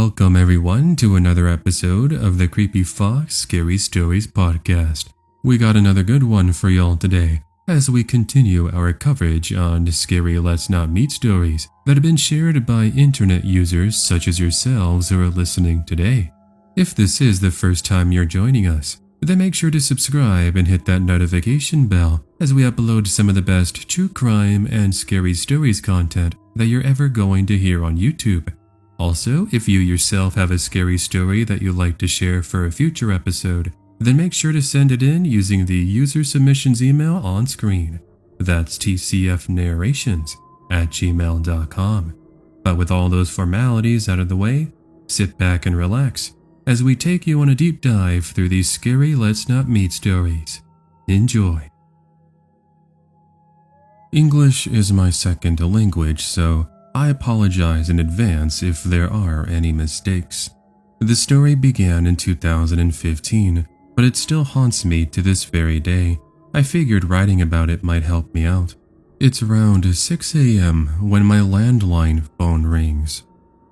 Welcome everyone to another episode of the Creepy Fox Scary Stories podcast. We got another good one for y'all today as we continue our coverage on scary Let's Not Meet stories that have been shared by internet users such as yourselves who are listening today. If this is the first time you're joining us, then make sure to subscribe and hit that notification bell as we upload some of the best true crime and scary stories content that you're ever going to hear on YouTube. Also, if you yourself have a scary story that you'd like to share for a future episode, then make sure to send it in using the user submissions email on screen. That's tcfnarrations@gmail.com. But with all those formalities out of the way, sit back and relax as we take you on a deep dive through these scary Let's Not Meet stories. Enjoy. English is my second language, so I apologize in advance if there are any mistakes. The story began in 2015, but it still haunts me to this very day. I figured writing about it might help me out. It's around 6 a.m. when my landline phone rings.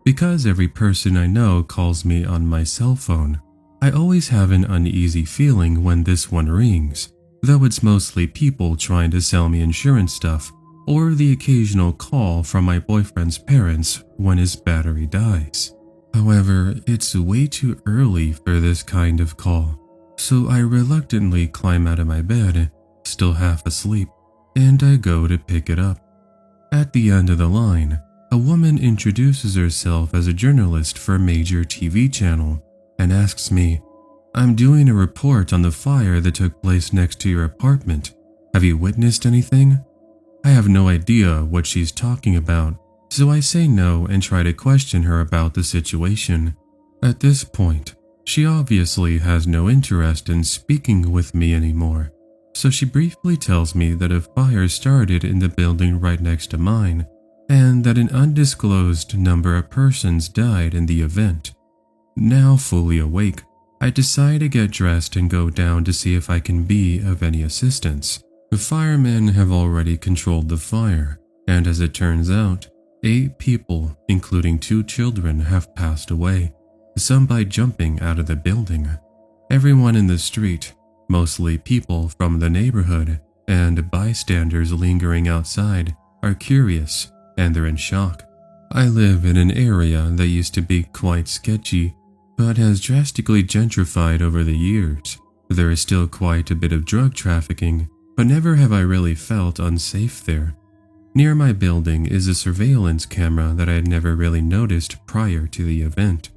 Because every person I know calls me on my cell phone, I always have an uneasy feeling when this one rings, though it's mostly people trying to sell me insurance stuff or the occasional call from my boyfriend's parents when his battery dies. However, it's way too early for this kind of call, so I reluctantly climb out of my bed, still half asleep, and I go to pick it up. At the end of the line, a woman introduces herself as a journalist for a major TV channel and asks me, "I'm doing a report on the fire that took place next to your apartment. Have you witnessed anything?" I have no idea what she's talking about, so I say no and try to question her about the situation. At this point, she obviously has no interest in speaking with me anymore, so she briefly tells me that a fire started in the building right next to mine, and that an undisclosed number of persons died in the event. Now fully awake, I decide to get dressed and go down to see if I can be of any assistance. The firemen have already controlled the fire, and as it turns out, 8 people, including 2 children, have passed away, some by jumping out of the building. Everyone in the street, mostly people from the neighborhood and bystanders lingering outside, are curious and they're in shock. I live in an area that used to be quite sketchy, but has drastically gentrified over the years. There is still quite a bit of drug trafficking, but never have I really felt unsafe there. Near my building is a surveillance camera that I had never really noticed prior to the event.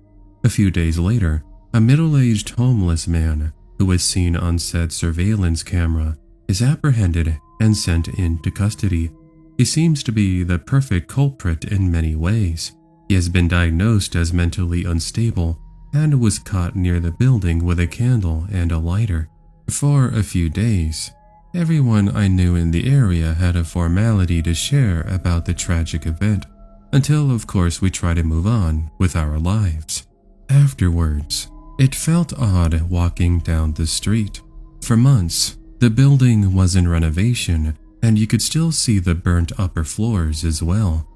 A few days later, a middle-aged homeless man who was seen on said surveillance camera is apprehended and sent into custody. He seems to be the perfect culprit in many ways. He has been diagnosed as mentally unstable and was caught near the building with a candle and a lighter. For a few days, everyone I knew in the area had a formality to share about the tragic event, until of course we try to move on with our lives. Afterwards, it felt odd walking down the street. For months, the building was in renovation, and you could still see the burnt upper floors as well.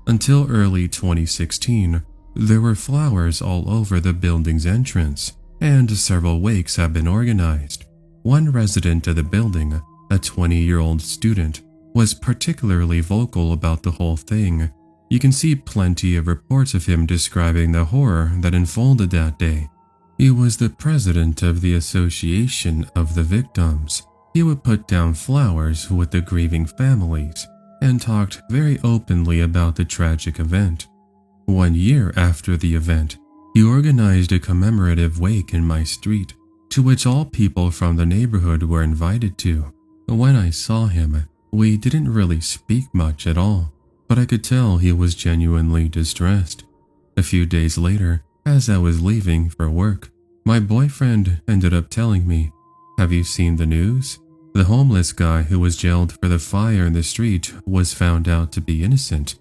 Until early 2016, there were flowers all over the building's entrance, and several wakes have been organized. One resident of the building, a 20-year-old student, was particularly vocal about the whole thing. You can see plenty of reports of him describing the horror that unfolded that day. He was the president of the Association of the Victims. He would put down flowers with the grieving families and talked very openly about the tragic event. 1 year after the event, he organized a commemorative wake in my street, to which all people from the neighborhood were invited to. When I saw him, we didn't really speak much at all, but I could tell he was genuinely distressed. A few days later, as I was leaving for work, my boyfriend ended up telling me, "Have you seen the news? The homeless guy who was jailed for the fire in the street was found out to be innocent."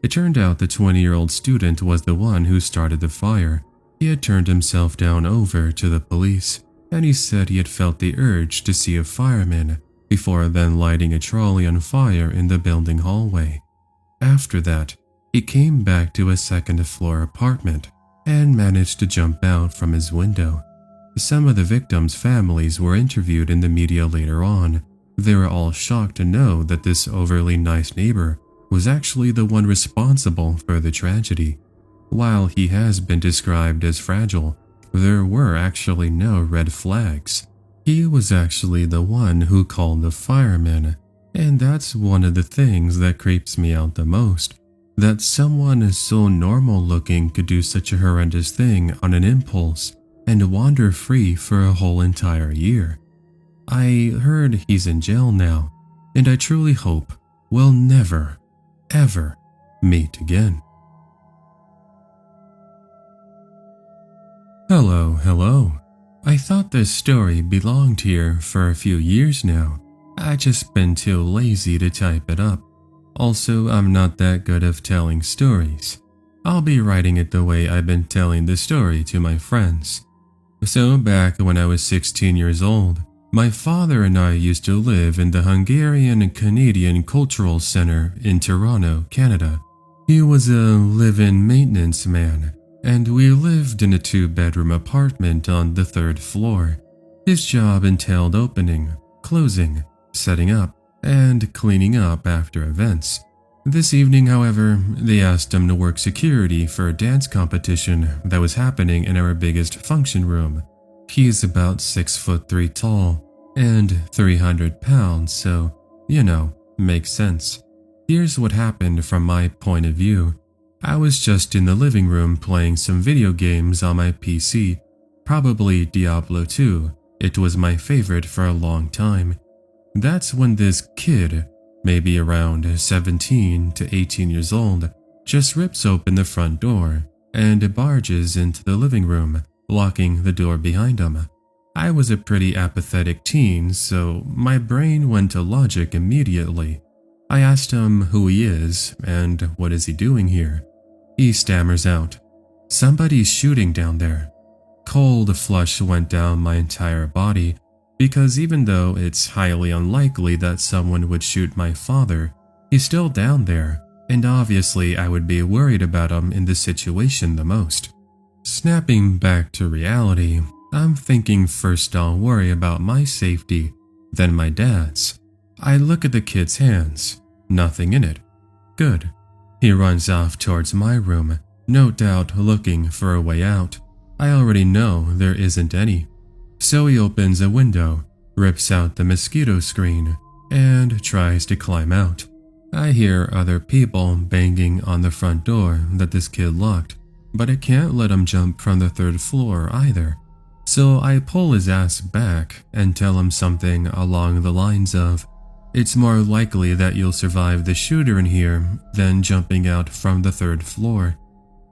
It turned out the 20-year-old student was the one who started the fire. He had turned himself down over to the police, and he said he had felt the urge to see a fireman before then lighting a trolley on fire in the building hallway. After that, he came back to a second-floor apartment and managed to jump out from his window. Some of the victims' families were interviewed in the media later on. They were all shocked to know that this overly nice neighbor was actually the one responsible for the tragedy. While he has been described as fragile, there were actually no red flags. He was actually the one who called the firemen, and that's one of the things that creeps me out the most. That someone so normal looking could do such a horrendous thing on an impulse and wander free for a whole entire year. I heard he's in jail now, and I truly hope we'll never, ever meet again. Hello. I thought this story belonged here for a few years now. I just been too lazy to type it up. Also, I'm not that good of telling stories. I'll be writing it the way I've been telling the story to my friends. So back when I was 16 years old, my father and I used to live in the Hungarian-Canadian Cultural Center in Toronto, Canada. He was a live-in maintenance man, and we lived in a 2-bedroom apartment on the 3rd floor. His job entailed opening, closing, setting up, and cleaning up after events. This evening, however, they asked him to work security for a dance competition that was happening in our biggest function room. He's about 6'3" tall and 300 pounds, so, makes sense. Here's what happened from my point of view. I was just in the living room playing some video games on my PC, probably Diablo 2. It was my favorite for a long time. That's when this kid, maybe around 17 to 18 years old, just rips open the front door and barges into the living room, locking the door behind him. I was a pretty apathetic teen, so my brain went to logic immediately. I asked him who he is and what is he doing here. He stammers out, "Somebody's shooting down there." Cold flush went down my entire body, because even though it's highly unlikely that someone would shoot my father, he's still down there, and obviously I would be worried about him in this situation the most. Snapping back to reality, I'm thinking first I'll worry about my safety, then my dad's. I look at the kid's hands, nothing in it. Good. He runs off towards my room, no doubt looking for a way out. I already know there isn't any. So he opens a window, rips out the mosquito screen, and tries to climb out. I hear other people banging on the front door that this kid locked, but I can't let him jump from the 3rd floor either. So I pull his ass back and tell him something along the lines of, "It's more likely that you'll survive the shooter in here than jumping out from the 3rd floor."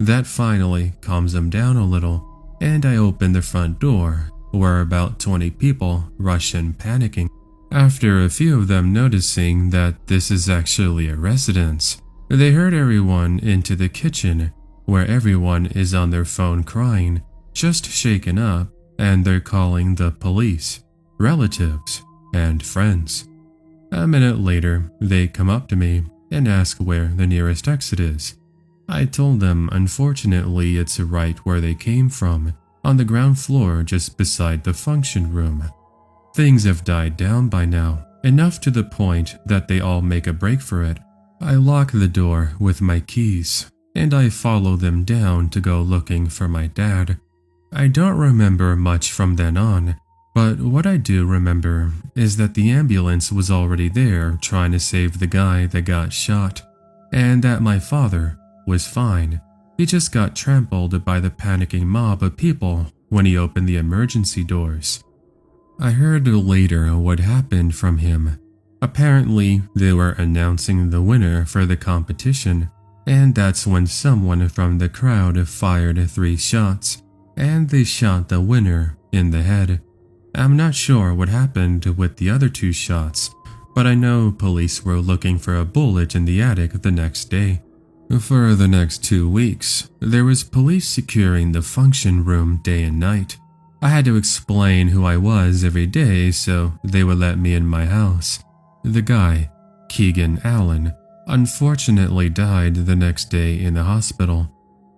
That finally calms him down a little, and I open the front door, where about 20 people rush in panicking. After a few of them noticing that this is actually a residence, they herd everyone into the kitchen, where everyone is on their phone crying, just shaken up, and they're calling the police, relatives, and friends. A minute later, they come up to me and ask where the nearest exit is. I told them unfortunately it's right where they came from, on the ground floor just beside the function room. Things have died down by now, enough to the point that they all make a break for it. I lock the door with my keys, and I follow them down to go looking for my dad. I don't remember much from then on, but what I do remember is that the ambulance was already there trying to save the guy that got shot, and that my father was fine. He just got trampled by the panicking mob of people when he opened the emergency doors. I heard later what happened from him. Apparently, they were announcing the winner for the competition, and that's when someone from the crowd fired 3 shots, and they shot the winner in the head. I'm not sure what happened with the other 2 shots, but I know police were looking for a bullet in the attic the next day. For the next 2 weeks, there was police securing the function room day and night. I had to explain who I was every day so they would let me in my house. The guy, Keegan Allen, unfortunately died the next day in the hospital.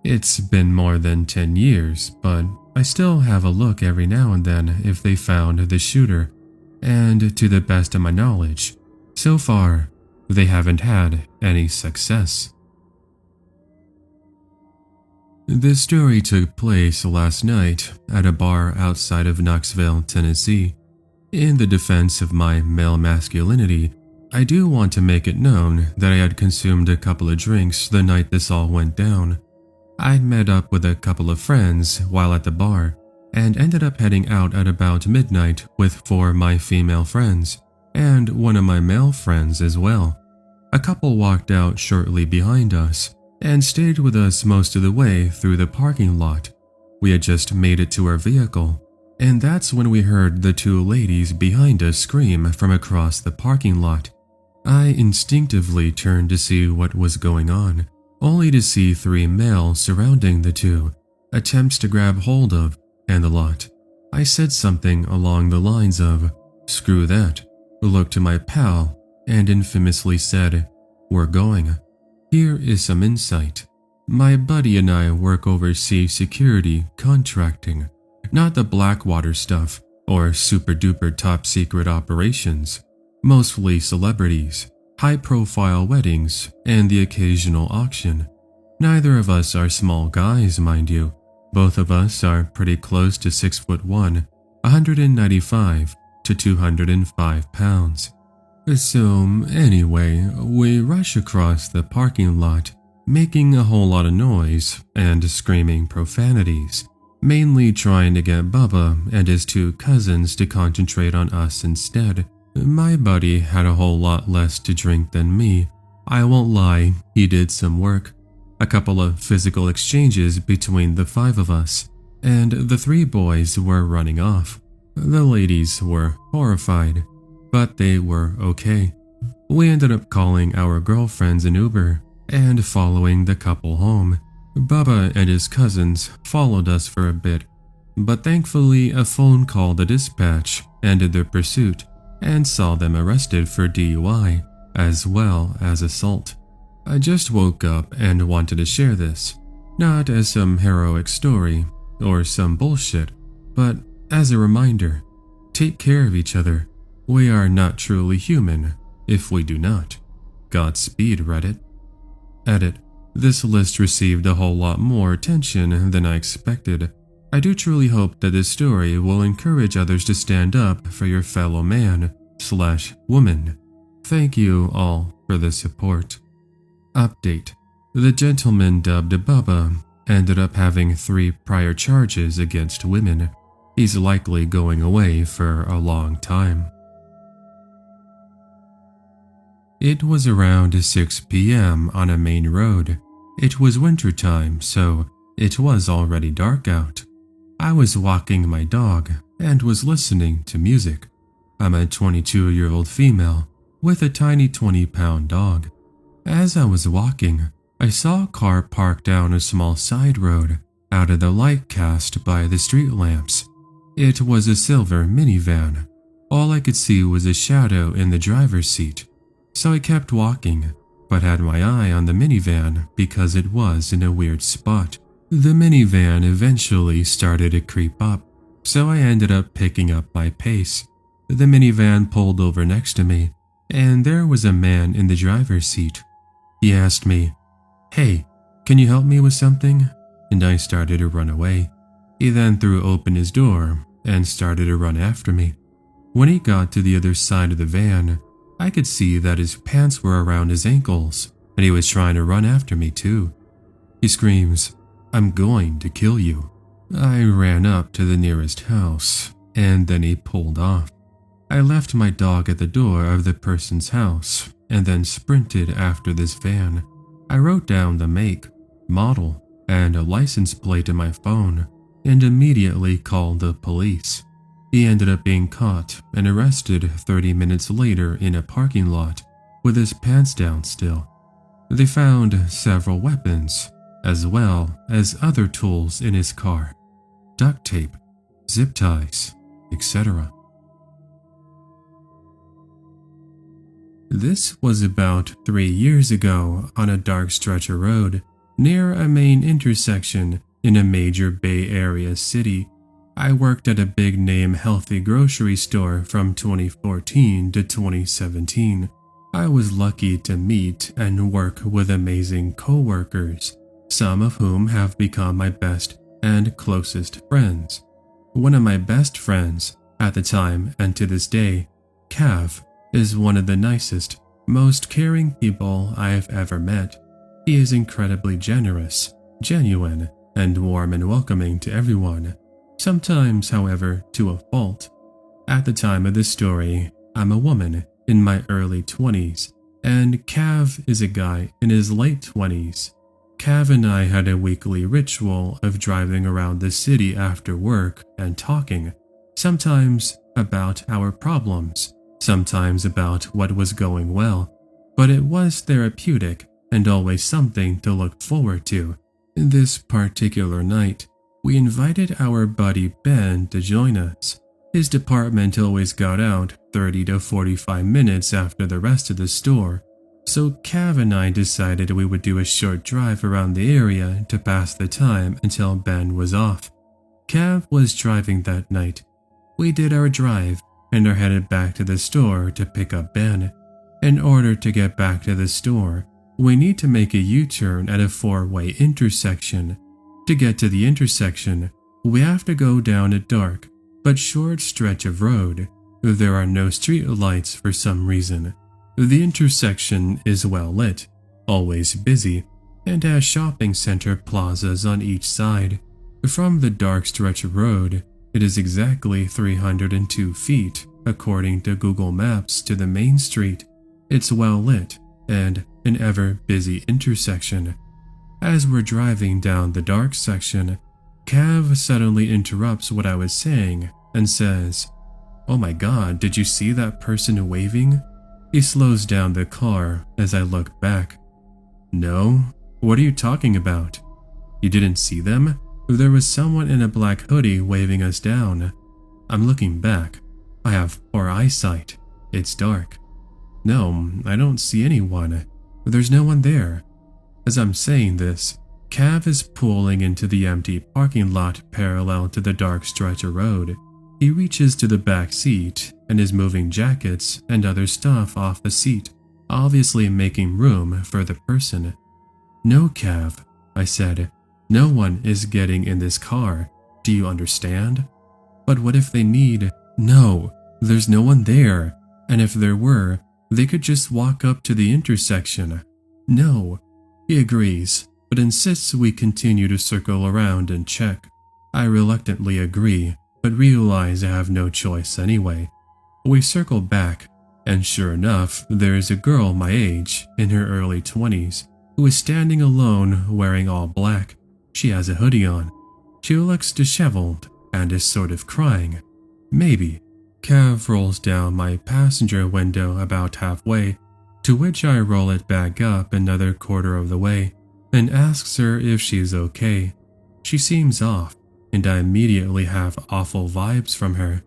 It's been more than 10 years, but I still have a look every now and then if they found the shooter, and to the best of my knowledge, so far, they haven't had any success. This story took place last night at a bar outside of Knoxville, Tennessee. In the defense of my male masculinity, I do want to make it known that I had consumed a couple of drinks the night this all went down. I'd met up with a couple of friends while at the bar and ended up heading out at about midnight with 4 of my female friends and one of my male friends as well. A couple walked out shortly behind us and stayed with us most of the way through the parking lot. We had just made it to our vehicle, and that's when we heard the 2 ladies behind us scream from across the parking lot. I instinctively turned to see what was going on, only to see 3 males surrounding the 2, attempts to grab hold of, and the lot. I said something along the lines of, "Screw that," looked to my pal, and infamously said, "We're going." Here is some insight. My buddy and I work overseas security contracting, not the Blackwater stuff or super duper top secret operations. Mostly celebrities, high-profile weddings, and the occasional auction. Neither of us are small guys, mind you. Both of us are pretty close to 6'1", 195 to 205 pounds. So anyway, we rush across the parking lot, making a whole lot of noise and screaming profanities, mainly trying to get Bubba and his 2 cousins to concentrate on us instead. My buddy had a whole lot less to drink than me. I won't lie, he did some work. A couple of physical exchanges between the 5 of us, and the 3 boys were running off. The ladies were horrified, but they were okay. We ended up calling our girlfriends an Uber and following the couple home. Bubba and his cousins followed us for a bit, but thankfully a phone call to dispatch ended their pursuit and saw them arrested for DUI as well as assault. I just woke up and wanted to share this, not as some heroic story or some bullshit, but as a reminder, take care of each other. We are not truly human if we do not. Godspeed, Reddit. Edit. This list received a whole lot more attention than I expected. I do truly hope that this story will encourage others to stand up for your fellow man/woman. Thank you all for the support. Update. The gentleman dubbed Bubba ended up having 3 prior charges against women. He's likely going away for a long time. It was around 6 p.m. on a main road. It was wintertime, so it was already dark out. I was walking my dog and was listening to music. I'm a 22-year-old female with a tiny 20-pound dog. As I was walking, I saw a car parked down a small side road out of the light cast by the street lamps. It was a silver minivan. All I could see was a shadow in the driver's seat, so I kept walking, but had my eye on the minivan because it was in a weird spot. The minivan eventually started to creep up, so I ended up picking up my pace. The minivan pulled over next to me, and there was a man in the driver's seat. He asked me, "Hey, can you help me with something?" And I started to run away. He then threw open his door and started to run after me. When he got to the other side of the van, I could see that his pants were around his ankles, and he was trying to run after me too. He screams, "I'm going to kill you." I ran up to the nearest house, and then he pulled off. I left my dog at the door of the person's house, and then sprinted after this van. I wrote down the make, model, and a license plate in my phone, and immediately called the police. He ended up being caught and arrested 30 minutes later in a parking lot with his pants down still. They found several weapons, as well as other tools in his car, duct tape, zip ties, etc. This was about 3 years ago on a dark stretch of road. near a main intersection in a major Bay Area city. I worked at a big-name healthy grocery store from 2014 to 2017. I was lucky to meet and work with amazing co-workers, some of whom have become my best and closest friends. One of my best friends at the time and to this day, Cav, is one of the nicest, most caring people I have ever met. He is incredibly generous, genuine, and warm and welcoming to everyone. Sometimes, however, to a fault. At the time of this story, I'm a woman in my early 20s, and Cav is a guy in his late 20s. Cav and I had a weekly ritual of driving around the city after work and talking, sometimes about our problems, sometimes about what was going well, but it was therapeutic and always something to look forward to. This particular night, we invited our buddy Ben to join us. His department always got out 30 to 45 minutes after the rest of the store, so Cav and I decided we would do a short drive around the area to pass the time until Ben was off. Cav was driving that night. We did our drive and are headed back to the store to pick up Ben. In order to get back to the store, we need to make a U-turn at a 4-way intersection. To get to the intersection, we have to go down a dark but short stretch of road. There are no street lights for some reason. The intersection is well lit, always busy, and has shopping center plazas on each side. From the dark stretch of road, it is exactly 302 feet, according to Google Maps, to the main street. It's well lit and an ever busy intersection. As we're driving down the dark section, Cav suddenly interrupts what I was saying and says, "Oh my god, did you see that person waving?" He slows down the car as I look back. "No, what are you talking about? You didn't see them? There was someone in a black hoodie waving us down." I'm looking back. I have poor eyesight. It's dark. "No, I don't see anyone. There's no one there." As I'm saying this, Cav is pulling into the empty parking lot parallel to the dark stretch of road. He reaches to the back seat and is moving jackets and other stuff off the seat, obviously making room for the person. "No, Cav," I said. "No one is getting in this car. Do you understand?" "But what if they need—" "No, there's no one there. And if there were, they could just walk up to the intersection." "No." He agrees, but insists we continue to circle around and check. I reluctantly agree, but realize I have no choice anyway. We circle back, and sure enough, there is a girl my age, in her early 20s, who is standing alone wearing all black. She has a hoodie on. She looks disheveled and is sort of crying. Maybe. Cav rolls down my passenger window about halfway, to which I roll it back up another quarter of the way and asks her if she's okay. She seems off, and I immediately have awful vibes from her.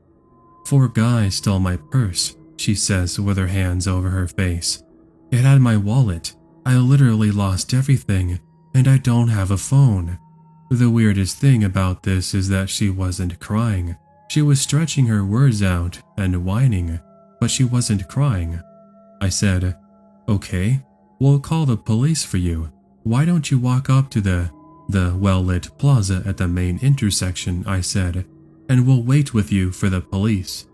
"4 guys stole my purse," she says with her hands over her face. "It had my wallet. I literally lost everything, and I don't have a phone." The weirdest thing about this is that she wasn't crying. She was stretching her words out and whining, but she wasn't crying. I said, "Okay, we'll call the police for you. Why don't you walk up to the well-lit plaza at the main intersection," I said, "and we'll wait with you for the police."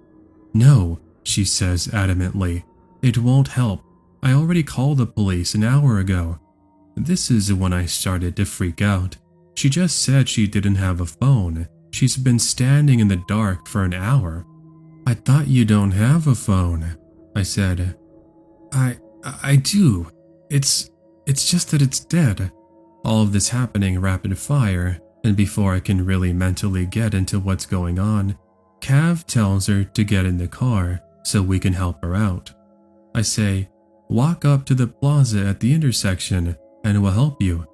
"No," she says adamantly. "It won't help. I already called the police an hour ago." This is when I started to freak out. She just said she didn't have a phone. She's been standing in the dark for an hour. "I thought you don't have a phone," I said. I do. It's just that it's dead." All of this happening rapid fire, and before I can really mentally get into what's going on, Cav tells her to get in the car so we can help her out. I say, "Walk up to the plaza at the intersection and we'll help you."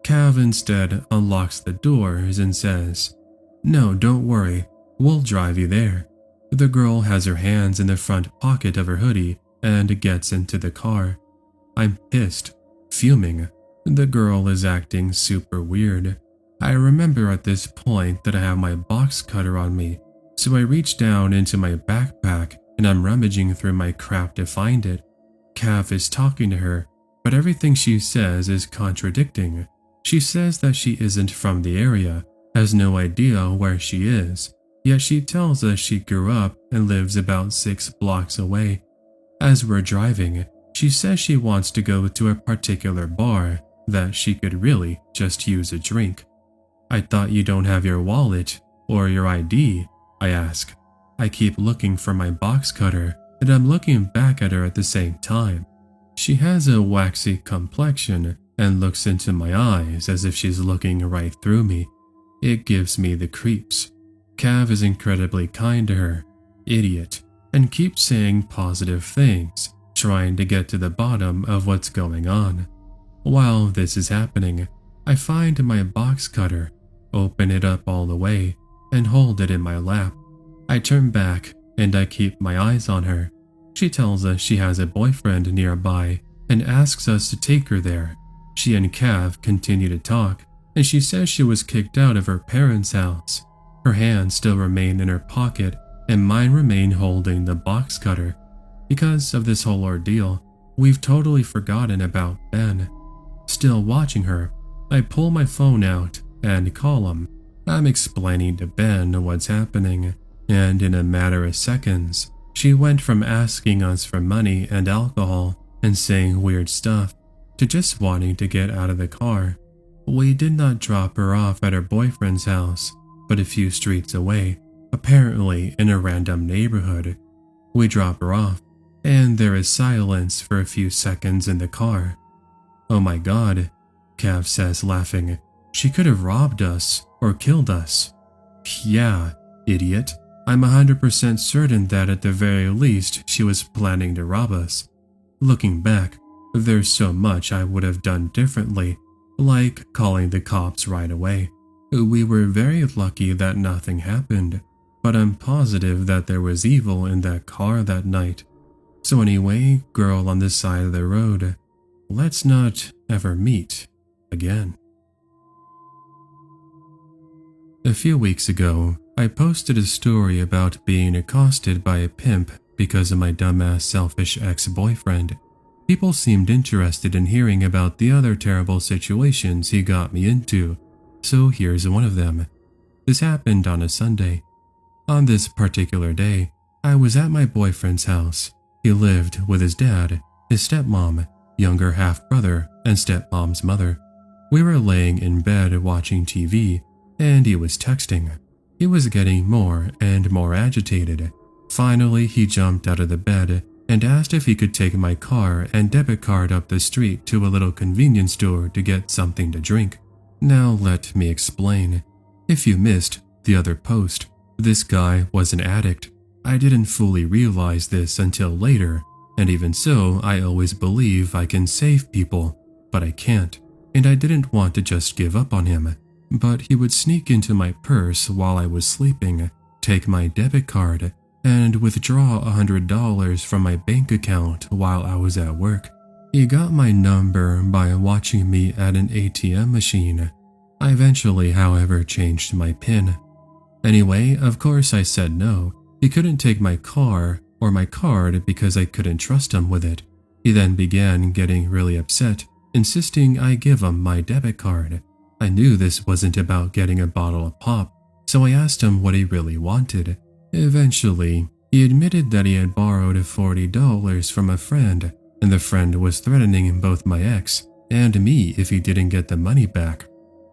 Cav instead unlocks the doors and says, "No, don't worry, we'll drive you there." The girl has her hands in the front pocket of her hoodie and gets into the car. I'm pissed, fuming. The girl is acting super weird. I remember at this point that I have my box cutter on me, so I reach down into my backpack and I'm rummaging through my crap to find it. Cav is talking to her, but everything she says is contradicting. She says that she isn't from the area, has no idea where she is, yet she tells us she grew up and lives about 6 blocks away. As we're driving, she says she wants to go to a particular bar that she could really just use a drink. I thought you don't have your wallet or your ID, I ask. I keep looking for my box cutter and I'm looking back at her at the same time. She has a waxy complexion and looks into my eyes as if she's looking right through me. It gives me the creeps. Cav is incredibly kind to her, idiot, and keeps saying positive things, trying to get to the bottom of what's going on. While this is happening, I find my box cutter, open it up all the way, and hold it in my lap. I turn back and I keep my eyes on her. She tells us she has a boyfriend nearby and asks us to take her there. She and Cav continue to talk, and she says she was kicked out of her parents' house. Her hands still remain in her pocket and mine remain holding the box cutter. Because of this whole ordeal, we've totally forgotten about Ben. Still watching her, I pull my phone out and call him. I'm explaining to Ben what's happening, and in a matter of seconds, she went from asking us for money and alcohol and saying weird stuff to just wanting to get out of the car. We did not drop her off at her boyfriend's house, but a few streets away, apparently in a random neighborhood. We drop her off, and there is silence for a few seconds in the car. Oh my god, Cav says laughing. She could have robbed us or killed us. Yeah, idiot. I'm 100% certain that at the very least she was planning to rob us. Looking back, there's so much I would have done differently, like calling the cops right away. We were very lucky that nothing happened, but I'm positive that there was evil in that car that night. So anyway, girl on this side of the road, let's not ever meet again. A few weeks ago, I posted a story about being accosted by a pimp because of my dumbass selfish ex-boyfriend. People seemed interested in hearing about the other terrible situations he got me into, so here's one of them. This happened on a Sunday. On this particular day, I was at my boyfriend's house. He lived with his dad, his stepmom, younger half-brother, and stepmom's mother. We were laying in bed watching TV, and he was texting. He was getting more and more agitated. Finally, he jumped out of the bed and asked if he could take my car and debit card up the street to a little convenience store to get something to drink. Now let me explain. If you missed the other post, this guy was an addict. I didn't fully realize this until later, and even so, I always believe I can save people, but I can't, and I didn't want to just give up on him. But he would sneak into my purse while I was sleeping, take my debit card, and withdraw $100 from my bank account while I was at work. He got my number by watching me at an ATM machine. I eventually, however, changed my PIN. Anyway, of course I said no. He couldn't take my car or my card because I couldn't trust him with it. He then began getting really upset, insisting I give him my debit card. I knew this wasn't about getting a bottle of pop, so I asked him what he really wanted. Eventually, he admitted that he had borrowed $40 from a friend, and the friend was threatening both my ex and me if he didn't get the money back.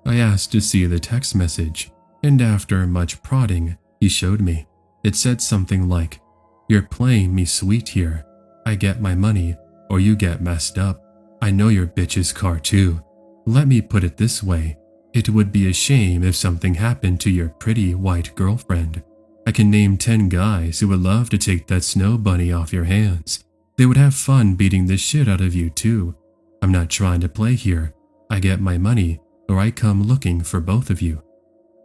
I asked to see the text message, and after much prodding, he showed me. It said something like, "You're playing me sweet here. I get my money, or you get messed up. I know your bitch's car too. Let me put it this way. It would be a shame if something happened to your pretty white girlfriend. I can name 10 guys who would love to take that snow bunny off your hands. They would have fun beating the shit out of you too. I'm not trying to play here. I get my money, or I come looking for both of you."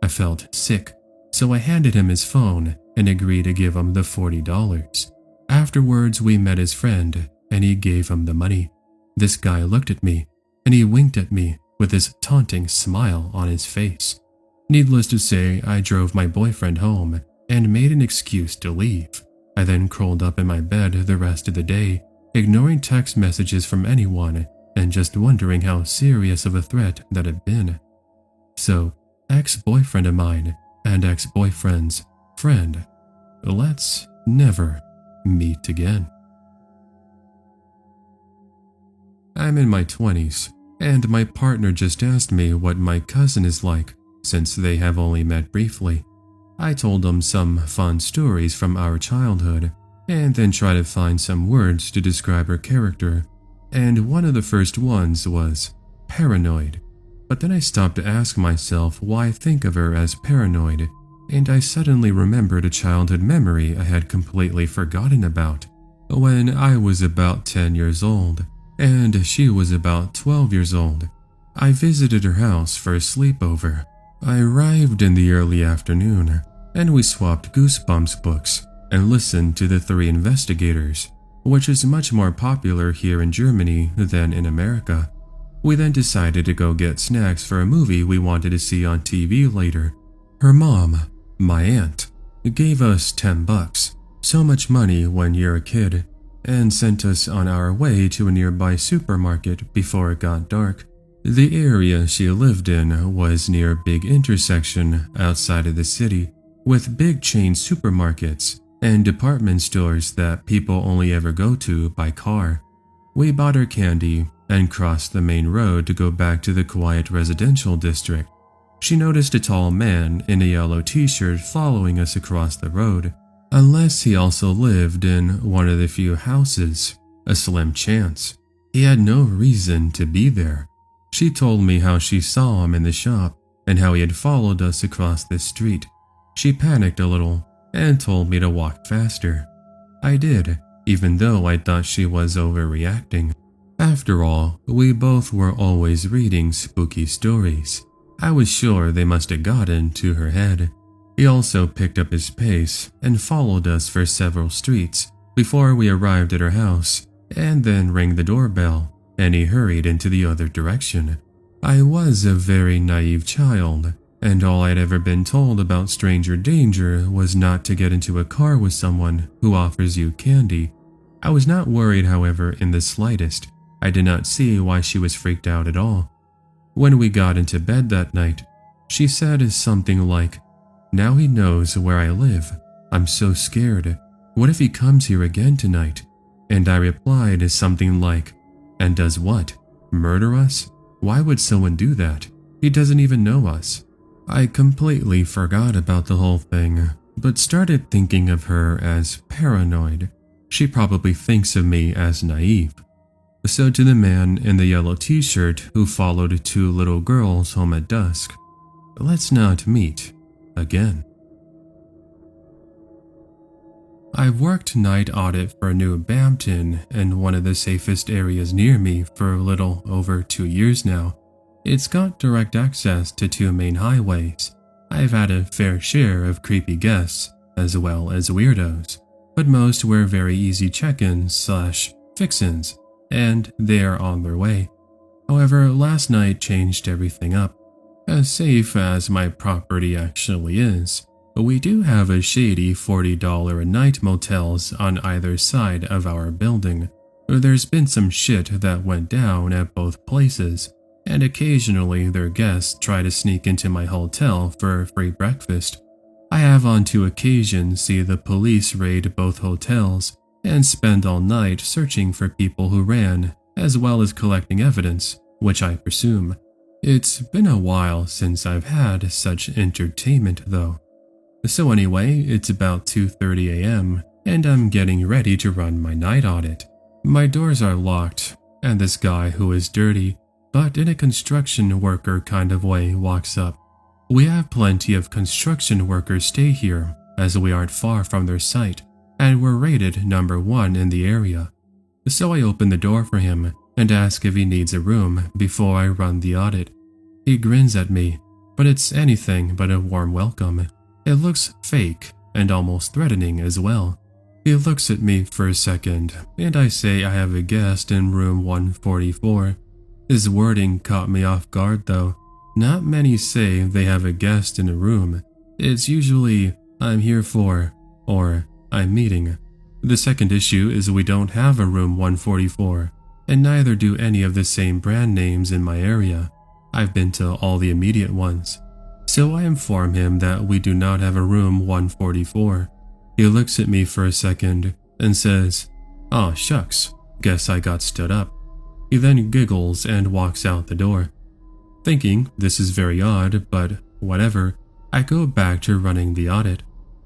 I felt sick, so I handed him his phone and agreed to give him the $40. Afterwards, we met his friend, and he gave him the money. This guy looked at me. and he winked at me with his taunting smile on his face. Needless to say, I drove my boyfriend home and made an excuse to leave. I then curled up in my bed the rest of the day, ignoring text messages from anyone and just wondering how serious of a threat that had been. So, ex-boyfriend of mine and ex-boyfriend's friend, let's never meet again. I'm in my 20s, and my partner just asked me what my cousin is like since they have only met briefly. I told them some fun stories from our childhood, and then tried to find some words to describe her character, and one of the first ones was paranoid. But then I stopped to ask myself why I think of her as paranoid, and I suddenly remembered a childhood memory I had completely forgotten about. When I was about 10 years old, and she was about 12 years old, I visited her house for a sleepover. I arrived in the early afternoon, and we swapped Goosebumps books and listened to The Three Investigators, which is much more popular here in Germany than in America. We then decided to go get snacks for a movie we wanted to see on TV later. Her mom, my aunt, gave us $10, so much money when you're a kid, and sent us on our way to a nearby supermarket before it got dark. The area she lived in was near a big intersection outside of the city, with big chain supermarkets and department stores that people only ever go to by car. We bought her candy and crossed the main road to go back to the quiet residential district. She noticed a tall man in a yellow t-shirt following us across the road. Unless he also lived in one of the few houses, a slim chance. He had no reason to be there. She told me how she saw him in the shop and how he had followed us across the street. She panicked a little and told me to walk faster. I did, even though I thought she was overreacting. After all, we both were always reading spooky stories. I was sure they must have gotten to her head. He also picked up his pace and followed us for several streets before we arrived at her house, and then rang the doorbell, and he hurried into the other direction. I was a very naive child, and all I'd ever been told about stranger danger was not to get into a car with someone who offers you candy. I was not worried, however, in the slightest. I did not see why she was freaked out at all. When we got into bed that night, she said something like, "Now he knows where I live. I'm so scared. What if he comes here again tonight?" And I replied something like, "And does what? Murder us? Why would someone do that? He doesn't even know us." I completely forgot about the whole thing, but started thinking of her as paranoid. She probably thinks of me as naive. So to the man in the yellow t-shirt who followed two little girls home at dusk, let's not meet again. I've worked night audit for New Bampton in one of the safest areas near me for a little over 2 years now. It's got direct access to 2 main highways. I've had a fair share of creepy guests as well as weirdos, but most were very easy check-ins/fix-ins, and they're on their way. However, last night changed everything up. As safe as my property actually is, we do have a shady $40 a night motels on either side of our building. There's been some shit that went down at both places, and occasionally their guests try to sneak into my hotel for a free breakfast. I have on 2 occasions seen the police raid both hotels and spend all night searching for people who ran, as well as collecting evidence, which I presume. It's been a while since I've had such entertainment though. So anyway, it's about 2:30 a.m. and I'm getting ready to run my night audit. My doors are locked, and this guy who is dirty, but in a construction worker kind of way, walks up. We have plenty of construction workers stay here, as we aren't far from their site, and we're rated number 1 in the area. So I open the door for him and ask if he needs a room before I run the audit. He grins at me, but it's anything but a warm welcome. It looks fake and almost threatening as well. He looks at me for a second, and I say I have a guest in room 144. His wording caught me off guard though. Not many say they have a guest in a room. It's usually, "I'm here for," or "I'm meeting." The second issue is we don't have a room 144, and neither do any of the same brand names in my area. I've been to all the immediate ones. So I inform him that we do not have a room 144. He looks at me for a second and says, "Aw, shucks, guess I got stood up." He then giggles and walks out the door. Thinking this is very odd, but whatever, I go back to running the audit.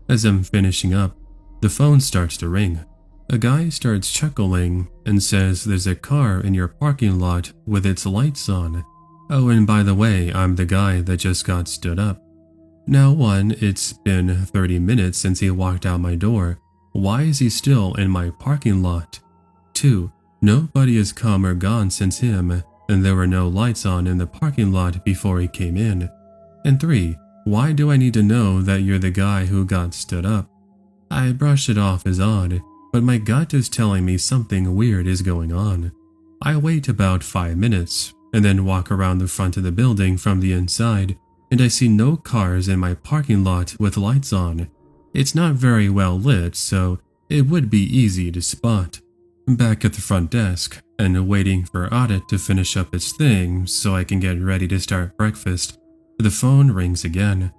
As I'm finishing up, the phone starts to ring. A guy starts chuckling and says there's a car in your parking lot with its lights on. Oh, and by the way, I'm the guy that just got stood up. Now 1, it's been 30 minutes since he walked out my door. Why is he still in my parking lot? 2, nobody has come or gone since him, and there were no lights on in the parking lot before he came in. And 3, why do I need to know that you're the guy who got stood up? I brush it off as odd, but my gut is telling me something weird is going on. I wait about 5 minutes, and then walk around the front of the building from the inside, and I see no cars in my parking lot with lights on. It's not very well lit, so it would be easy to spot. Back at the front desk, and waiting for Audit to finish up its thing so I can get ready to start breakfast, the phone rings again.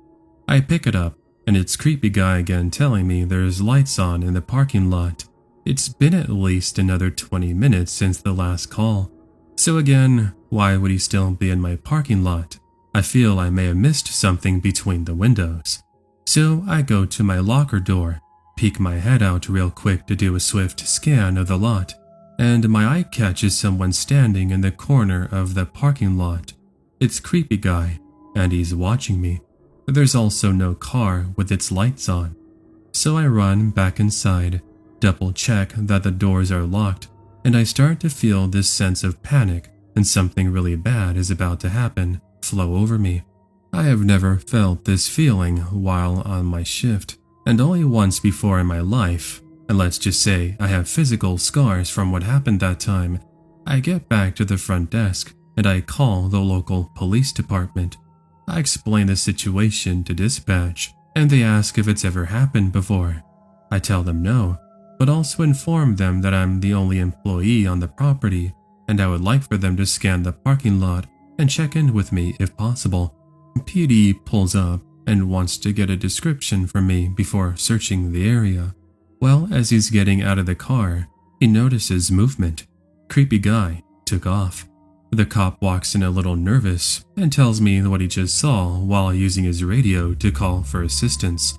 I pick it up, and it's creepy guy again telling me there's lights on in the parking lot. It's been at least another 20 minutes since the last call. So again, why would he still be in my parking lot? I feel I may have missed something between the windows. So I go to my locker door, peek my head out real quick to do a swift scan of the lot, and my eye catches someone standing in the corner of the parking lot. It's creepy guy, and he's watching me. There's also no car with its lights on. So I run back inside, double check that the doors are locked, and I start to feel this sense of panic and something really bad is about to happen flow over me. I have never felt this feeling while on my shift, and only once before in my life, and let's just say I have physical scars from what happened that time. I get back to the front desk and I call the local police department. I explain the situation to dispatch, and they ask if it's ever happened before. I tell them no, but also inform them that I'm the only employee on the property, and I would like for them to scan the parking lot and check in with me if possible. PD pulls up and wants to get a description from me before searching the area. Well, as he's getting out of the car, he notices movement. Creepy guy took off. The cop walks in a little nervous and tells me what he just saw while using his radio to call for assistance.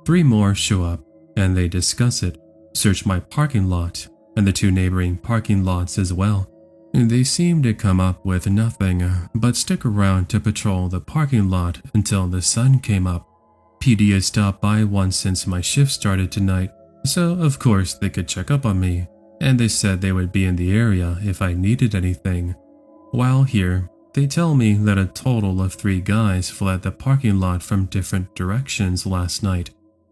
3 more show up and they discuss it, search my parking lot and the 2 neighboring parking lots as well. They seem to come up with nothing, but stick around to patrol the parking lot until the sun came up. PD has stopped by once since my shift started tonight, so of course they could check up on me, and they said they would be in the area if I needed anything. While here, they tell me that a total of 3 guys fled the parking lot from different directions last night.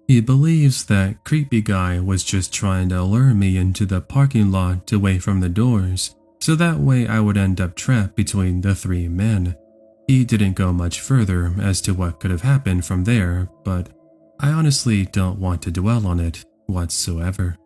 He believes that creepy guy was just trying to lure me into the parking lot away from the doors, so that way I would end up trapped between the 3 men. He didn't go much further as to what could have happened from there, but I honestly don't want to dwell on it whatsoever.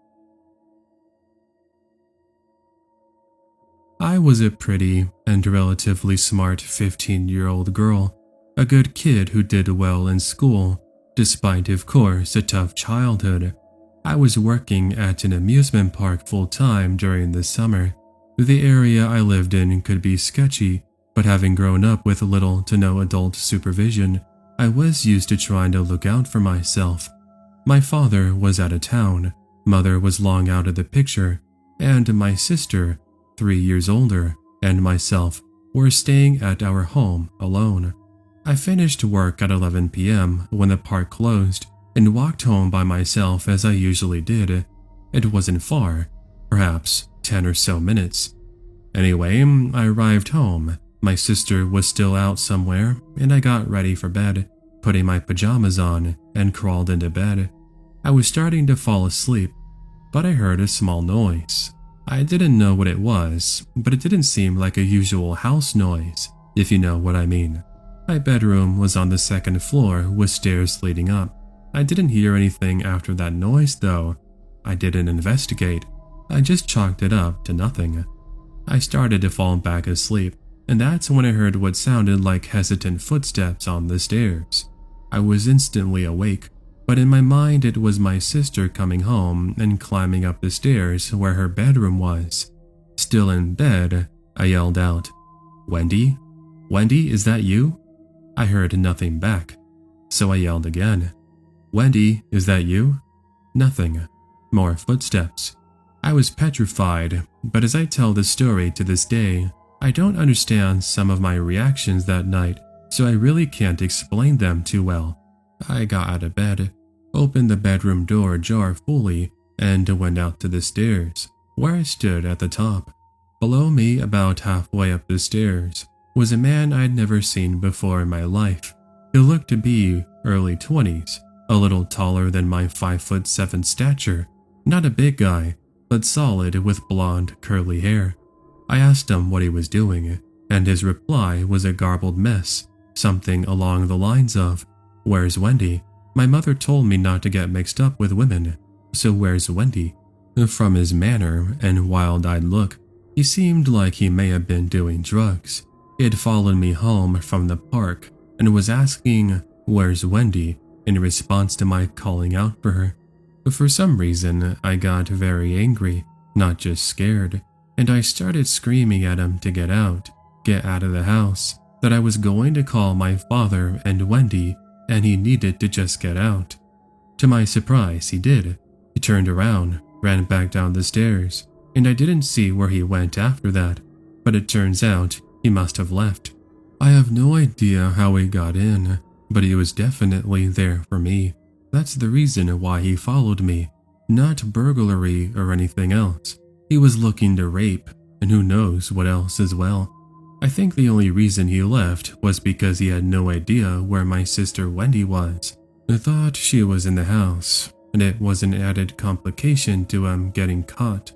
I was a pretty and relatively smart 15-year-old girl, a good kid who did well in school, despite of course a tough childhood. I was working at an amusement park full-time during the summer. The area I lived in could be sketchy, but having grown up with little to no adult supervision, I was used to trying to look out for myself. My father was out of town, mother was long out of the picture, and my sister, 3 years older, and myself were staying at our home alone. I finished work at 11 p.m. when the park closed and walked home by myself as I usually did. It wasn't far, perhaps 10 or so minutes. Anyway, I arrived home. My sister was still out somewhere, and I got ready for bed, putting my pajamas on, and crawled into bed. I was starting to fall asleep, but I heard a small noise. I didn't know what it was, but it didn't seem like a usual house noise, if you know what I mean. My bedroom was on the second floor with stairs leading up. I didn't hear anything after that noise though. I didn't investigate. I just chalked it up to nothing. I started to fall back asleep, and that's when I heard what sounded like hesitant footsteps on the stairs. I was instantly awake, but in my mind it was my sister coming home and climbing up the stairs where her bedroom was. Still in bed, I yelled out, "Wendy? Wendy, is that you?" I heard nothing back, so I yelled again, "Wendy, is that you?" Nothing. More footsteps. I was petrified, but as I tell the story to this day, I don't understand some of my reactions that night, so I really can't explain them too well. I got out of bed, opened the bedroom door ajar fully, and went out to the stairs, where I stood at the top. Below me, about halfway up the stairs, was a man I'd never seen before in my life. He looked to be early 20s, a little taller than my 5'7" stature, not a big guy, but solid with blonde, curly hair. I asked him what he was doing, and his reply was a garbled mess, something along the lines of, "Where's Wendy? My mother told me not to get mixed up with women, so where's Wendy?" From his manner and wild-eyed look, he seemed like he may have been doing drugs. He had followed me home from the park and was asking, "Where's Wendy?" in response to my calling out for her. But for some reason, I got very angry, not just scared, and I started screaming at him to get out of the house, that I was going to call my father and Wendy, and he needed to just get out. To my surprise, he did. He turned around, ran back down the stairs, and I didn't see where he went after that, but it turns out he must have left. I have no idea how he got in, but he was definitely there for me. That's the reason why he followed me, not burglary or anything else. He was looking to rape, and who knows what else as well. I think the only reason he left was because he had no idea where my sister Wendy was. I thought she was in the house, and it was an added complication to him getting caught.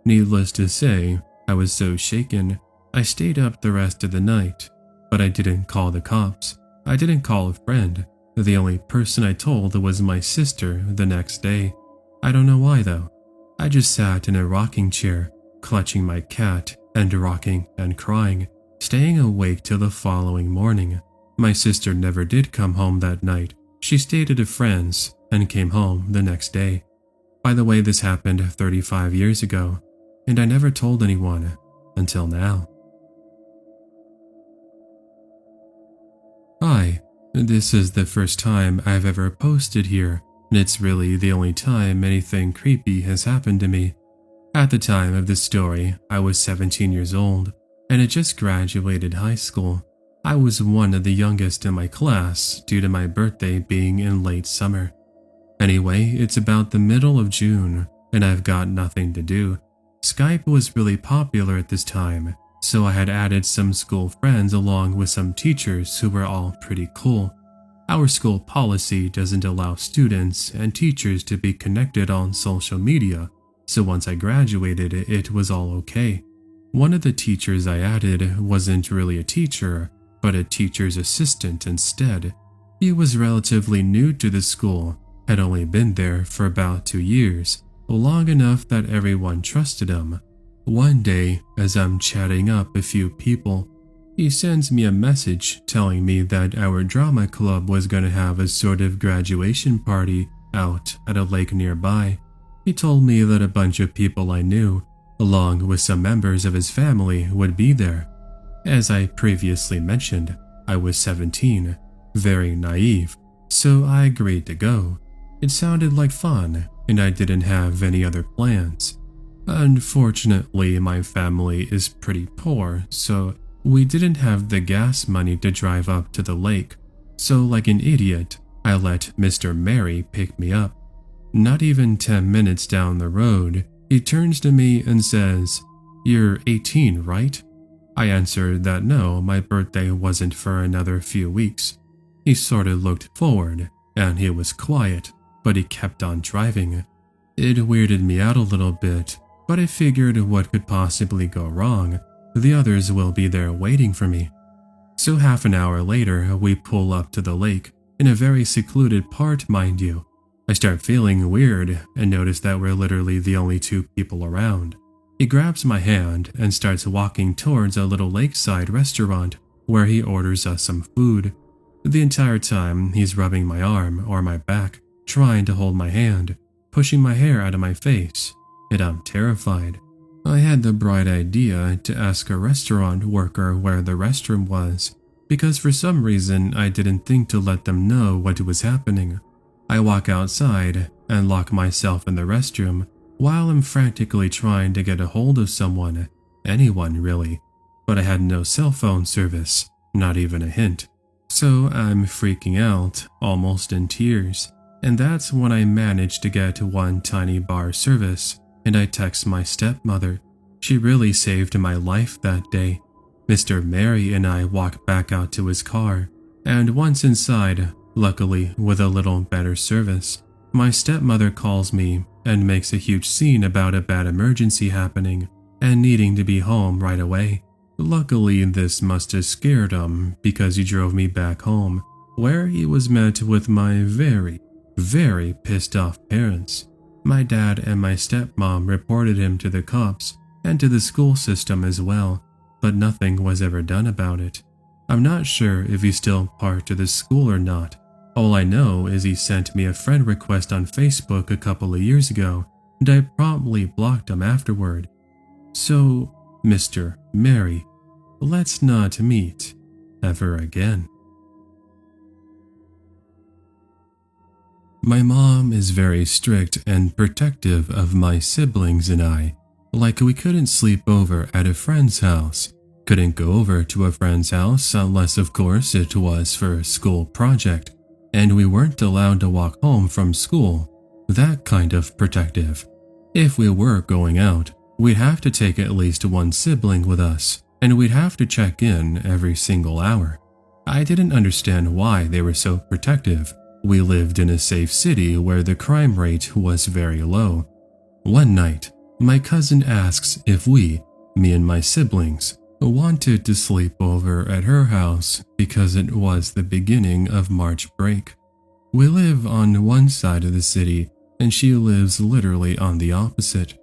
Needless to say, I was so shaken, I stayed up the rest of the night, but I didn't call the cops. I didn't call a friend. The only person I told was my sister the next day. I don't know why though. I just sat in a rocking chair, clutching my cat and rocking and crying, staying awake till the following morning. My sister never did come home that night. She stayed at a friend's and came home the next day. By the way, this happened 35 years ago, and I never told anyone until now. Hi, this is the first time I've ever posted here, and it's really the only time anything creepy has happened to me. At the time of this story, I was 17 years old, and had just graduated high school. I was one of the youngest in my class due to my birthday being in late summer. Anyway, it's about the middle of June, and I've got nothing to do. Skype was really popular at this time, so I had added some school friends along with some teachers who were all pretty cool. Our school policy doesn't allow students and teachers to be connected on social media, so once I graduated, it was all okay. One of the teachers I added wasn't really a teacher, but a teacher's assistant instead. He was relatively new to the school, had only been there for about 2 years, long enough that everyone trusted him. One day, as I'm chatting up a few people, he sends me a message telling me that our drama club was going to have a sort of graduation party out at a lake nearby. He told me that a bunch of people I knew, along with some members of his family, would be there. As I previously mentioned, I was 17, very naive, so I agreed to go. It sounded like fun, and I didn't have any other plans. Unfortunately, my family is pretty poor, so we didn't have the gas money to drive up to the lake. So like an idiot, I let Mr. Mary pick me up. Not even 10 minutes down the road, he turns to me and says, "You're 18, right?" I answered that no, my birthday wasn't for another few weeks. He sort of looked forward, and he was quiet, but he kept on driving. It weirded me out a little bit, but I figured what could possibly go wrong? The others will be there waiting for me. So half an hour later, we pull up to the lake, in a very secluded part, mind you. I start feeling weird and notice that we're literally the only two people around. He grabs my hand and starts walking towards a little lakeside restaurant where he orders us some food. The entire time, he's rubbing my arm or my back, trying to hold my hand, pushing my hair out of my face, and I'm terrified. I had the bright idea to ask a restaurant worker where the restroom was, because for some reason I didn't think to let them know what was happening. I walk outside and lock myself in the restroom while I'm frantically trying to get a hold of someone, anyone really, but I had no cell phone service, not even a hint. So I'm freaking out, almost in tears, and that's when I managed to get one tiny bar service, and I text my stepmother. She really saved my life that day. Mr. Mary and I walk back out to his car, and once inside, luckily with a little better service, my stepmother calls me and makes a huge scene about a bad emergency happening and needing to be home right away. Luckily, this must have scared him because he drove me back home, where he was met with my very, very pissed off parents. My dad and my stepmom reported him to the cops and to the school system as well, but nothing was ever done about it. I'm not sure if he's still part of the school or not. All I know is he sent me a friend request on Facebook a couple of years ago, and I promptly blocked him afterward. So, Mr. Mary, let's not meet ever again. My mom is very strict and protective of my siblings and I. Like, we couldn't sleep over at a friend's house, couldn't go over to a friend's house unless of course it was for a school project, and we weren't allowed to walk home from school. That kind of protective. If we were going out, we'd have to take at least one sibling with us, and we'd have to check in every single hour. I didn't understand why they were so protective. We lived in a safe city where the crime rate was very low. One night, my cousin asks if we, me and my siblings, wanted to sleep over at her house because it was the beginning of March break. We live on one side of the city and she lives literally on the opposite.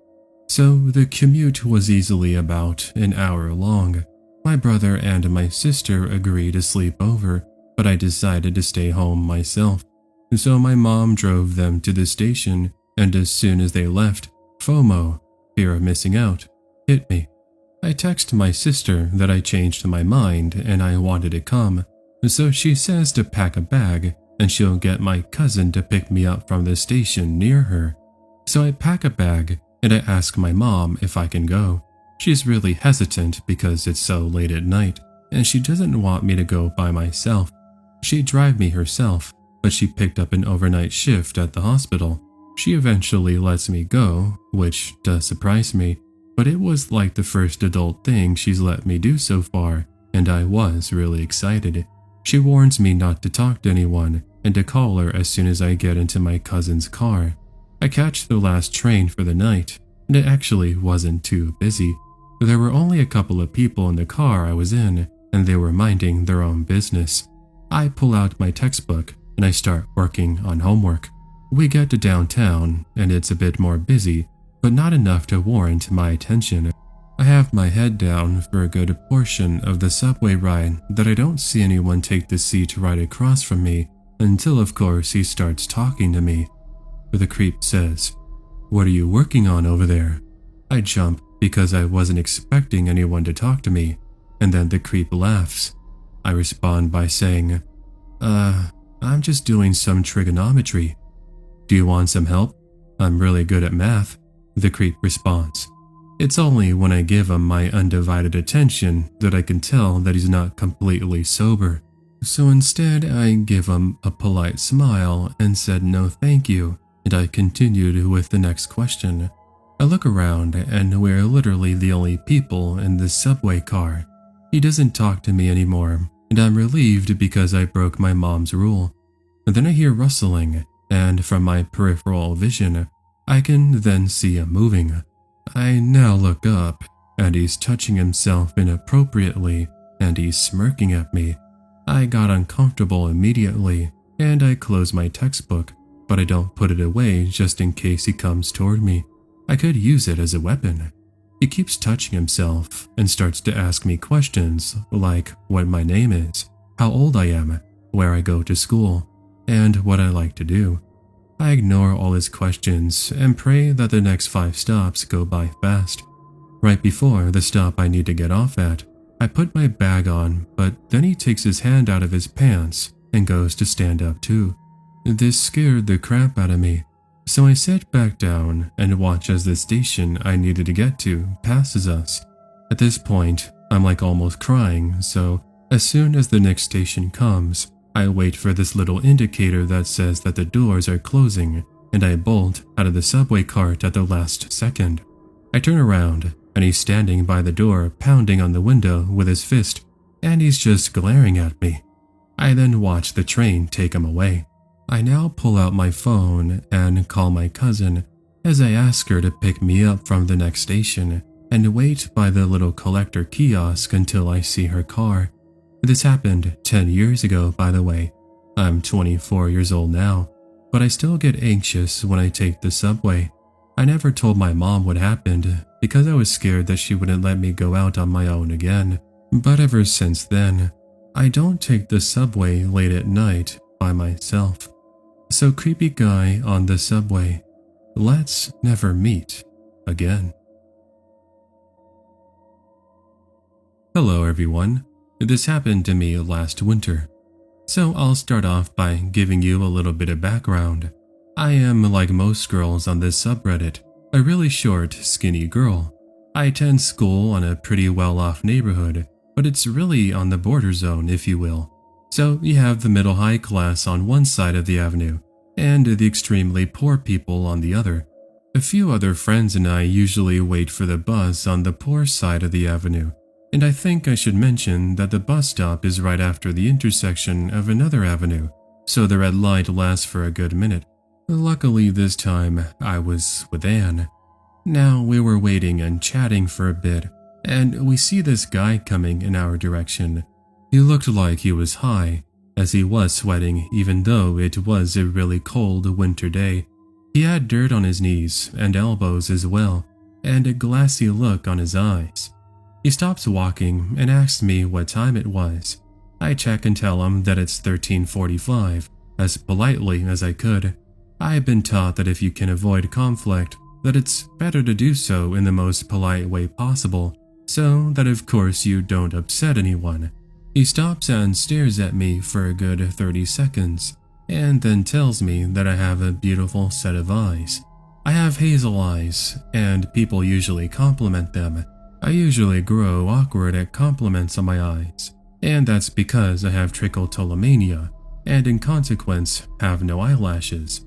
So the commute was easily about an hour long. My brother and my sister agreed to sleep over, but I decided to stay home myself. So my mom drove them to the station, and as soon as they left, FOMO, fear of missing out, hit me. I texted my sister that I changed my mind and I wanted to come, so she says to pack a bag and she'll get my cousin to pick me up from the station near her. So I pack a bag and I ask my mom if I can go. She's really hesitant because it's so late at night and she doesn't want me to go by myself. She'd drive me herself, but she picked up an overnight shift at the hospital. She eventually lets me go, which does surprise me, but it was like the first adult thing she's let me do so far, and I was really excited. She warns me not to talk to anyone and to call her as soon as I get into my cousin's car. I catch the last train for the night, and it actually wasn't too busy. There were only a couple of people in the car I was in, and they were minding their own business. I pull out my textbook and I start working on homework. We get to downtown and it's a bit more busy, but not enough to warrant my attention. I have my head down for a good portion of the subway ride that I don't see anyone take the seat right across from me until of course he starts talking to me. The creep says, "What are you working on over there?" I jump because I wasn't expecting anyone to talk to me, and then the creep laughs. I respond by saying, I'm just doing some trigonometry. Do you want some help? I'm really good at math, the creep responds. It's only when I give him my undivided attention that I can tell that he's not completely sober. So instead I give him a polite smile and said no thank you, and I continued with the next question. I look around and we're literally the only people in the subway car. He doesn't talk to me anymore, and I'm relieved because I broke my mom's rule. Then I hear rustling, and from my peripheral vision, I can then see him moving. I now look up, and he's touching himself inappropriately, and he's smirking at me. I got uncomfortable immediately, and I close my textbook, but I don't put it away just in case he comes toward me. I could use it as a weapon. He keeps touching himself and starts to ask me questions like what my name is, how old I am, where I go to school, and what I like to do. I ignore all his questions and pray that the next 5 stops go by fast. Right before the stop I need to get off at, I put my bag on, but then he takes his hand out of his pants and goes to stand up too. This scared the crap out of me, so I sit back down and watch as the station I needed to get to passes us. At this point, I'm like almost crying, so as soon as the next station comes, I wait for this little indicator that says that the doors are closing, and I bolt out of the subway cart at the last second. I turn around, and he's standing by the door pounding on the window with his fist, and he's just glaring at me. I then watch the train take him away. I now pull out my phone and call my cousin as I ask her to pick me up from the next station and wait by the little collector kiosk until I see her car. This happened 10 years ago, by the way. I'm 24 years old now, but I still get anxious when I take the subway. I never told my mom what happened because I was scared that she wouldn't let me go out on my own again. But ever since then, I don't take the subway late at night by myself. So creepy guy on the subway, let's never meet again. Hello everyone. This happened to me last winter, so I'll start off by giving you a little bit of background. I am, like most girls on this subreddit, a really short, skinny girl. I attend school on a pretty well-off neighborhood, but it's really on the border zone, if you will. So you have the middle high class on one side of the avenue, and the extremely poor people on the other. A few other friends and I usually wait for the bus on the poor side of the avenue. And I think I should mention that the bus stop is right after the intersection of another avenue, so the red light lasts for a good minute. Luckily this time, I was with Anne. Now we were waiting and chatting for a bit, and we see this guy coming in our direction. He looked like he was high, as he was sweating even though it was a really cold winter day. He had dirt on his knees and elbows as well, and a glassy look on his eyes. He stops walking and asks me what time it was. I check and tell him that it's 13:45, as politely as I could. I've been taught that if you can avoid conflict, that it's better to do so in the most polite way possible, so that of course you don't upset anyone. He stops and stares at me for a good 30 seconds, and then tells me that I have a beautiful set of eyes. I have hazel eyes, and people usually compliment them. I usually grow awkward at compliments on my eyes, and that's because I have trichotillomania, and in consequence have no eyelashes.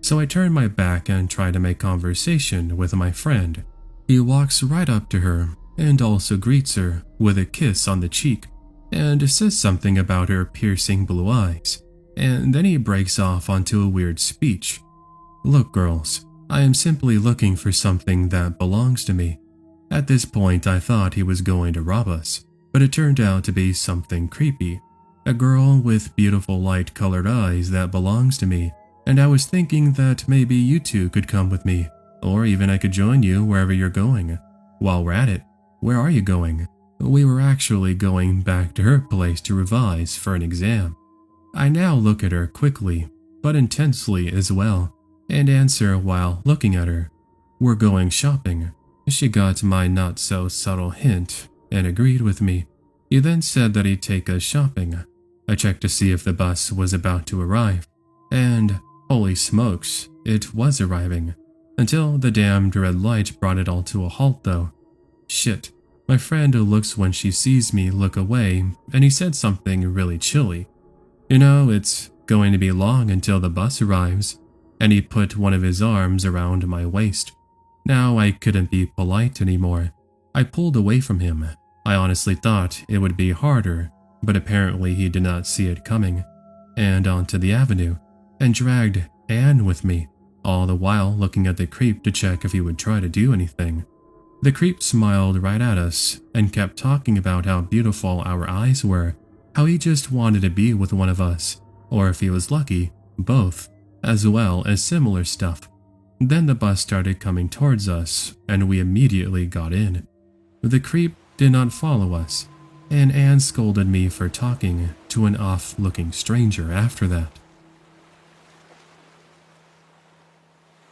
So I turn my back and try to make conversation with my friend. He walks right up to her and also greets her with a kiss on the cheek and says something about her piercing blue eyes, and then he breaks off onto a weird speech. Look girls, I am simply looking for something that belongs to me. At this point I thought he was going to rob us, but it turned out to be something creepy. A girl with beautiful light-colored eyes that belongs to me, and I was thinking that maybe you two could come with me, or even I could join you wherever you're going. While we're at it, where are you going? We were actually going back to her place to revise for an exam. I now look at her quickly, but intensely as well, and answer while looking at her. We're going shopping. She got my not-so-subtle hint and agreed with me. He then said that he'd take us shopping. I checked to see if the bus was about to arrive, and holy smokes, it was arriving. Until the damned red light brought it all to a halt though. Shit, my friend looks when she sees me look away, and he said something really chilly. You know, it's going to be long until the bus arrives, and he put one of his arms around my waist. Now I couldn't be polite anymore. I pulled away from him. I honestly thought it would be harder, but apparently he did not see it coming, and onto the avenue, and dragged Anne with me, all the while looking at the creep to check if he would try to do anything. The creep smiled right at us and kept talking about how beautiful our eyes were, how he just wanted to be with one of us, or if he was lucky, both, as well as similar stuff. Then the bus started coming towards us, and we immediately got in. The creep did not follow us, and Anne scolded me for talking to an off-looking stranger after that.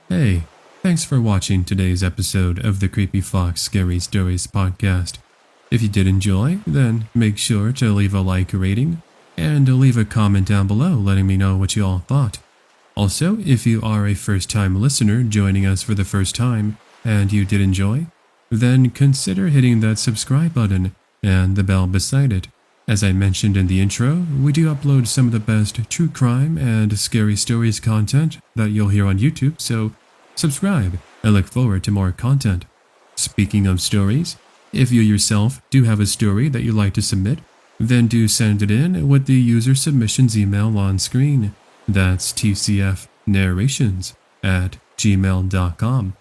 Hey, thanks for watching today's episode of the Creepy Fox Scary Stories podcast. If you did enjoy, then make sure to leave a like rating and leave a comment down below letting me know what you all thought. Also, if you are a first-time listener joining us for the first time and you did enjoy, then consider hitting that subscribe button and the bell beside it. As I mentioned in the intro, we do upload some of the best true crime and scary stories content that you'll hear on YouTube, so subscribe and look forward to more content. Speaking of stories, if you yourself do have a story that you'd like to submit, then do send it in with the user submissions email on screen. That's tcfnarrations@gmail.com.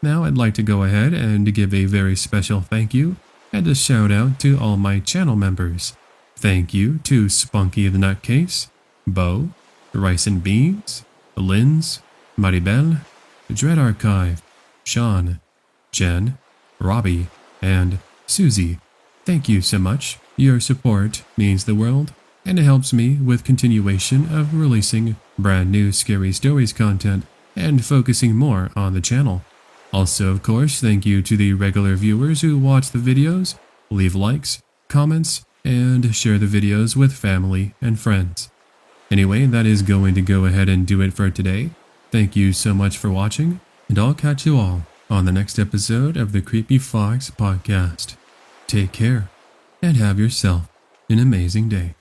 Now I'd like to go ahead and give a very special thank you and a shout out to all my channel members. Thank you to Spunky the Nutcase, Bo, Rice and Beans, Linz, Maribel, Dread Archive, Sean, Jen, Robbie, and Susie. Thank you so much. Your support means the world, and it helps me with continuation of releasing brand new scary stories content and focusing more on the channel. Also, of course, thank you to the regular viewers who watch the videos, leave likes, comments, and share the videos with family and friends. Anyway, that is going to go ahead and do it for today. Thank you so much for watching, and I'll catch you all on the next episode of the Creepy Fox podcast. Take care, and have yourself an amazing day.